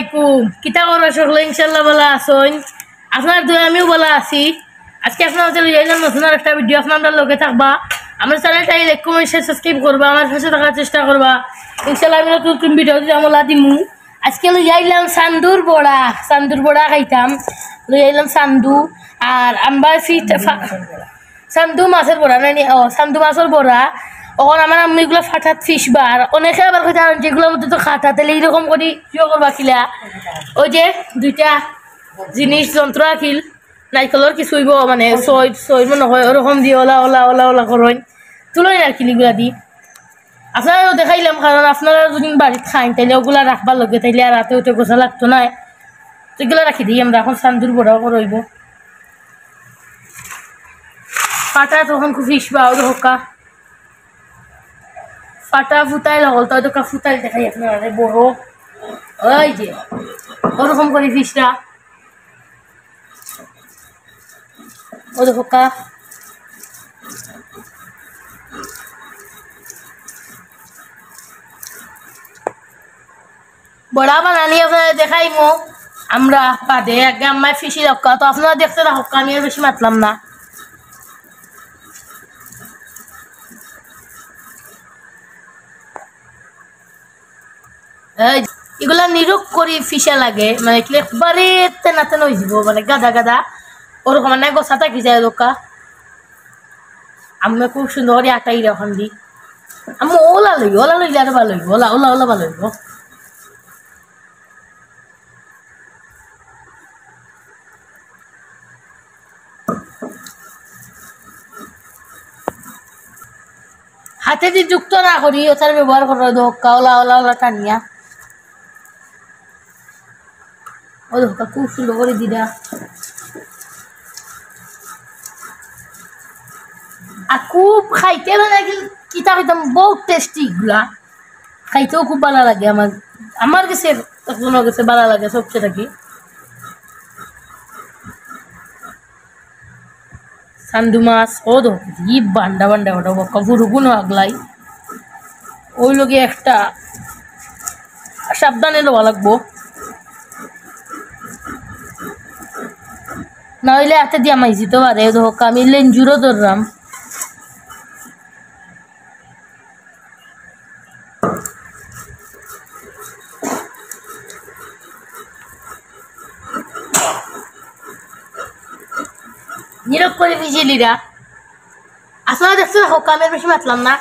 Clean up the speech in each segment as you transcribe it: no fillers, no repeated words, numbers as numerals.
আলাইকুম কিতা করবা সকলে ইনশাআল্লাহ ভালো আছেন আপনার দুই আমিও ভালো আছি আজকে আপনাদের লইলাম নতুন একটা ভিডিও আপনাদের লগে থাকবা আমার চ্যানেলটাই লাইক কমেন্ট শেয়ার সাবস্ক্রাইব করবা আমার পাশে থাকার চেষ্টা করবা ইনশাআল্লাহ আমি নতুন ভিডিও দিমু দিমু আজকে লইলাম সান্দুর বড়া খাইতাম লইলাম সান্দু আর আমরা সান্দু মাছের বড়া নানি সান্দু মাছের বড়া ওখানে আমার আমি এগুলো ফাটাত ফিশ বার অনেকে আবার কথা যেগুলোর মধ্যে তো খাটা তাহলে এইরকম করি কিয় করবা কিলা ওই যে দুইটা জিনিস যন্ত্র আখিল নাইকলর কিছু হইব মানে সই মনে হয় ওরকম দিয়ে ওলা ওলা ওলা ওলা করেন তুলই না কিলিগুলা দি আপনারাও দেখাইলাম কারণ আপনারা যদি বাড়িতে খাইন তাইলে ওগুলা রাখবার লগে তাইলে আর রাতে উঠে গোসা লাগতো না তো এগুলো রাখি দিই আমরা এখন সান্দুর বড়াও করইব ফাটা তখন খুব ফিশ বা হোকা ফাটা ফুটাইল হল তো দোকা ফুটাইল দেখাই আপনারা বড় ওই যে ওরকম করে ফিশটা ও দেখো কা বড়া বানানি আপনারা দেখাইমো আমরা বাদে আগে আমার ফিশি রক্ষা তো আপনারা দেখতে রাখো আমি আর বেশি মাতলাম না এগুলা নিরোগ করি ফিসা লাগে মানে একবারে তেনা তেন হয়ে যাব মানে গাদা গাদা ওরকম মানে গোসা থাকি যায় দোকা আমি খুব সুন্দর করে আটাই রকম দি আমি ওলা লইলে আরো ভালো হইব ওলা ওলা ওলা ভালো হইব হাতে দিয়ে যুক্ত না করি ওটার ব্যবহার করা দোকা ওলা ওলা ওলা টানিয়া ও দোকা খুব সুন্দর করে দিদা আর খুব খাইতে মানে কিতা খাইতাম বহুত টেস্টি এগুলা খাইতেও খুব ভালো লাগে আমার কাছে ভালো লাগে সবচেয়ে থাকি সান্দু মাছ ও দো ই বান্ডা বান্ডা ওটা বক্কা ফুরুকুনো আগলাই ওই লোকে একটা সাবধানে লওয়া লাগবো না হইলে হাতে দিয়া মাইছি তো পারে ধোকা আমি লেঞ্জুরও ধরলাম নিরোগ করে বিজেলিরা আপনারা দেখছেন হোক আমি বেশি মাতলাম না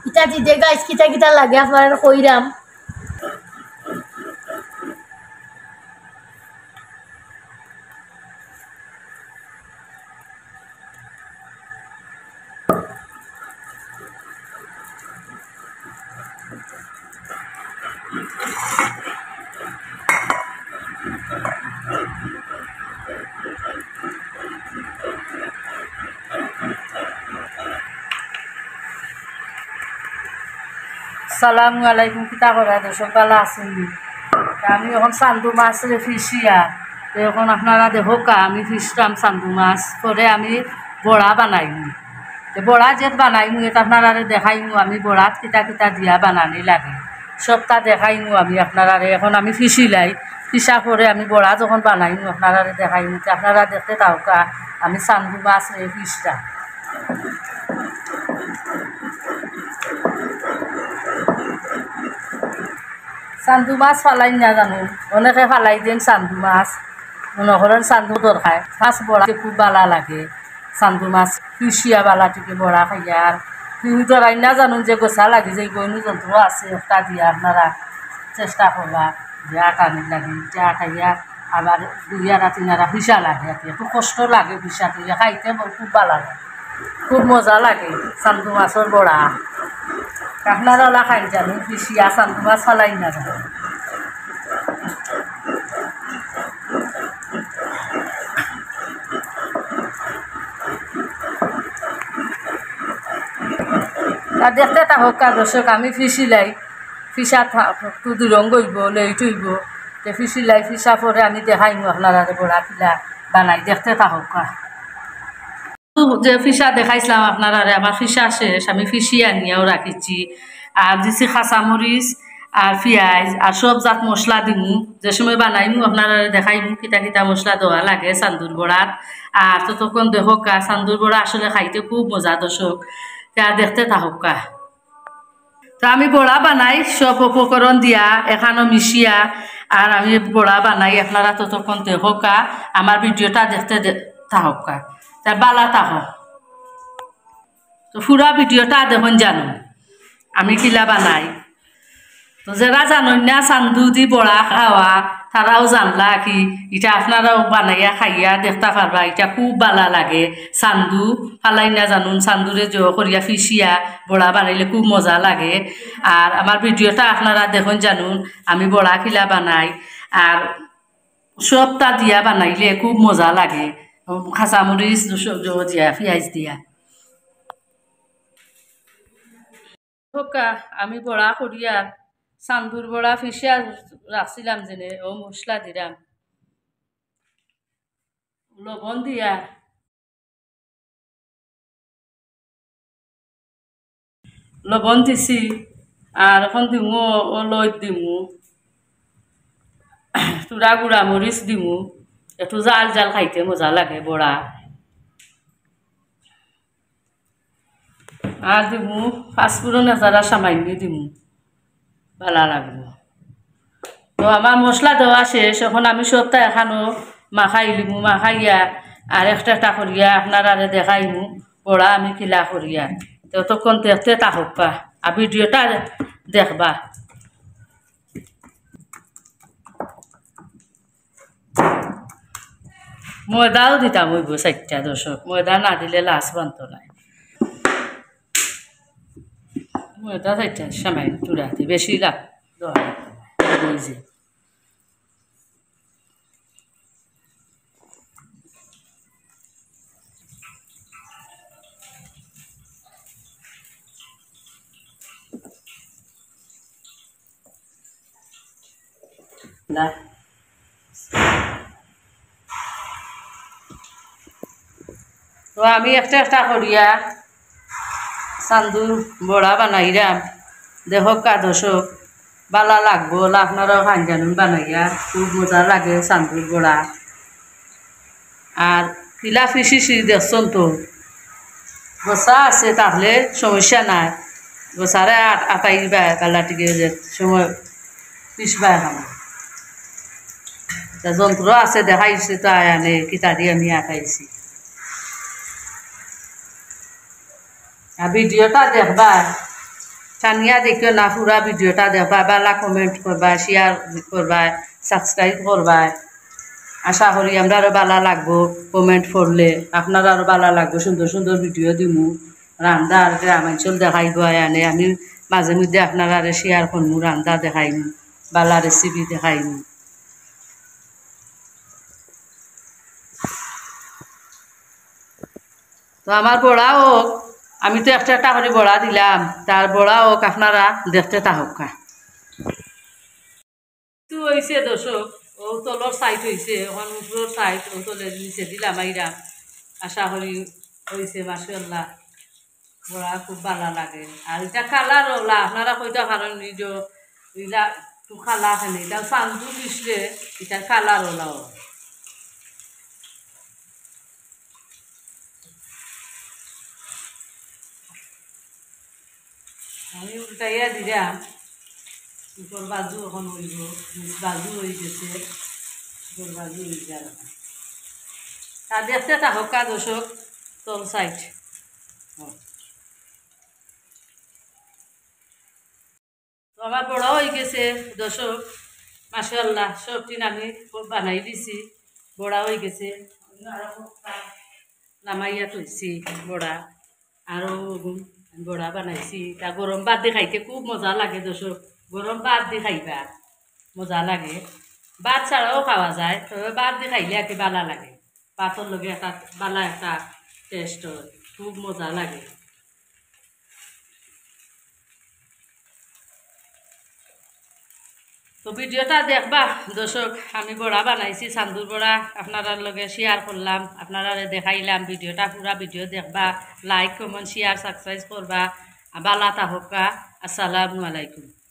ইটা দিদে গাইস কিতা কিতা লাগে আপনারা কইরাম আসসালামু আলাইকুম কিতা করা দর্শক ভালো আছেন আমি এখন চান্দু মাছ ফিসিয়া তো এখন আপনারা দেখো কা আমি ফিসরাম চান্দু মাছ পরে আমি বড়া বানাইমু তো বড়া যেত বানাইমু এটা আপনারা দেখাইমু আমি বড়াত কিতা কিতা দিয়া বানানি লাগে সবটা দেখাইমু আমি আপনারা এখন আমি ফিসিলাই ফিসা পরে আমি বড়া যখন বানাইমু আপনারা দেখাইমু তো আপনারা দেখতে থাকা আমি চান্দু মাছ ফিসরা চান্দু মাছ ফালাই না জানো অনেকে ফালাই দেন চান্দু মাছ মনে করেন চান্দু দরকার মাছ বড়া খুব বালা লাগে চান্দু মাছ ফিসিয়া বালাটিকে বড়া খাইয়ার তুমি ধরাই না জানুন যে গোসা লাগে যে গইনু যন্ত্র আছে একটা দিয়া আপনারা চেষ্টা করবা যে আটা নিলাগে যে আটাইয়া আবার দুইয়ারা তিনারা ফিসা লাগে আর কি। একটু কষ্ট লাগে ফিসা দিয়ে খাইতে খুব ভালো লাগে, খুব মজা লাগে চান্দু মাছের বড়া। আপনারা ওলা খাই জানি ফিসিয়া চান্দু মাছ ফালাই না জানি। আর দেখতে থাকক দর্শক, আমি ফিসিলাই ফিসা একটু দুরঙ্গ হইব লেট হইব, যে ফিসিলাই ফিসা পরে আমি দেখাইমু আপনারা বড়া পিলা বানাই। দেখতে থাকক যে ফিসা দেখাইছিলাম আপনারা, আমার ফিসা শেষ, আমি ফিসি আনিয়াও রাখিছি। আর দিছি কাঁচামরিচ আর পেঁয়াজ আর সব জাত মশলা দিমু, যে সময় বানাইমু আপনারা দেখাইমু কিতা কিতা মশলা দেওয়া লাগে চান্দুর বড়াত। আর ততক্ষণ দেখো চান্দুর বড়া আসলে খাইতে খুব মজা দর্শক, তা দেখতে থাকুক তো আমি বড়া বানাই সব উপকরণ দিয়া এখানো মিশিয়া, আর আমি বড়া বানাই আপনারা ততক্ষণ দেখোক আমার ভিডিওটা দেখতে থাকুক তা বালা থাকো। তো পুরা ভিডিওটা দেখুন জানো আমি কিলা বানাই। তো যারা জানেন না চান্দু দি বড়া খাওয়া তারাও জানলা কি এটা আপনারাও বানাইয়া খাইয়া দেখতে পারবা, এটা খুব ভালো লাগে। চান্দু ফালাই না জানুন, চান্দুরে জ করিয়া ফিসিয়া বড়া বানাইলে খুব মজা লাগে। আর আমার ভিডিওটা আপনারা দেখুন জানুন আমি বড়া খিলা বানাই, আর সবটা দিয়া বানাইলে খুব মজা লাগে। কাঁচামরিচ দিয়া পেঁয়াজ দিয়া আমি বড়া করিয়া চান্দুর বড়া ফিসিয়া রাখছিলাম যেনে ও মশলা দিলাম, লবণ দিয়া লবণ দিছি, আর এখন দিমু ও লই দিমু চূড়া গুড়া মরিচ দিমু, একটু জাল জাল খাইতে মজা লাগে বড়া। আর দিমু পাঁচফোড়ন এজারা সামান্য দিমু, ভালো লাগবো। তো আমার মশলা দেওয়া শেষ, এখন আমি সবটা এখানো মাখাই লিমু, মাখাইয়া আর একটা একটা করিয়া আপনার আরে দেখাইমু বড়া আমি কিলা করিয়া। ততক্ষণ দেখতে থাকবা আর ভিডিওটা দেখবা। ময়দাও দিতাম হইব 4টা দর্শক, ময়দা না দিলে লাশ বানত নাই। ময়দা 4টা সামান্য চূড়াতে বেশি লাগ যে না। তো আমি একটা একটা করিয়া চান্দুর বড়া বানাইলাম, দেখো দর্শক ভালো লাগবো, আপনারাও খান জানুন বানাইয়া, খুব মজা লাগে চান্দুর বড়া। আর কিলা ফিসিছি দেখছেন তো, গোসা আছে তাহলে সমস্যা নাই, গোসারে আটাইবা কালাটিকে যে সময় পিসবা এখন যন্ত্র আছে দেখাইছে তো আনে কিতা দিয়ে আমি আটাইছি। আর ভিডিওটা দেখবা টানিয়া দেখিও না, পুরা ভিডিওটা দেখবা, বালা কমেন্ট করবা, শেয়ার করবা, সাবস্ক্রাইব করবা। আশা করি আমরা আরও ভালো লাগবো কমেন্ট করলে, আপনার আরও ভালো লাগবো। সুন্দর সুন্দর ভিডিও দিমু, রান্না আর গ্রামাঞ্চল দেখাইব আনে, আমি মাঝে মধ্যে আপনারা শেয়ার করমু, রান্না দেখাইমু, বালা রেসিপি দেখাইমু। তো আমার বড়া হোক, আমি তো একটা একটা করে বড়া দিলাম, তার বড়া হোক আপনারা দেখতে থাকা। তো হয়েছে দর্শক, ও তলর সাইড হয়েছে, এখন উপরের সাইড ও তলের নিচে দিলাম আইরাম। আশা করি হয়েছে মাশাআল্লাহ, বড়া খুব ভালো লাগে। আর এটা কালার ওলা আপনারা কইটা কারণ নিজ ইলা একটু খালা খানে এটা চান্দু দিসলে এটা কালার ওলাও। আমি উল্টাইয়া দিলাম, উপর বাজু এখন হইব, বাজু হয়ে গেছে, উপর বাজু হয়ে গেল। আর দেখতে থাকা দর্শক তল সাইড। তো আমার বড় হয়ে গেছে দর্শক, মাশাআল্লাহ সবটি আমি বানাই দিছি বড়া হয়ে গেছে নামাইয়া থইছি বড়া আরও বড়া বানাইছি তা গরম ভাত দিয়ে খাইতে খুব মজা লাগে দর্শক গরম ভাত দিয়ে খাইবা মজা লাগে ভাত ছাড়াও খাওয়া যায় তবে ভাত দিয়ে খাইলে আর কি বালা লাগে ভাতর লগে একটা বালা একটা টেস্ট হয় খুব মজা লাগে তো ভিডিওটা দেখবা দর্শক আমি বড়া বানাইছি চান্দুর বড়া আপনার লগে শেয়ার করলাম আপনারা দেখাইলাম ভিডিওটা পুরা ভিডিও দেখবা লাইক কমেন্ট শেয়ার সাবস্ক্রাইব করবা বালা তাহকা আসসালামু আলাইকুম।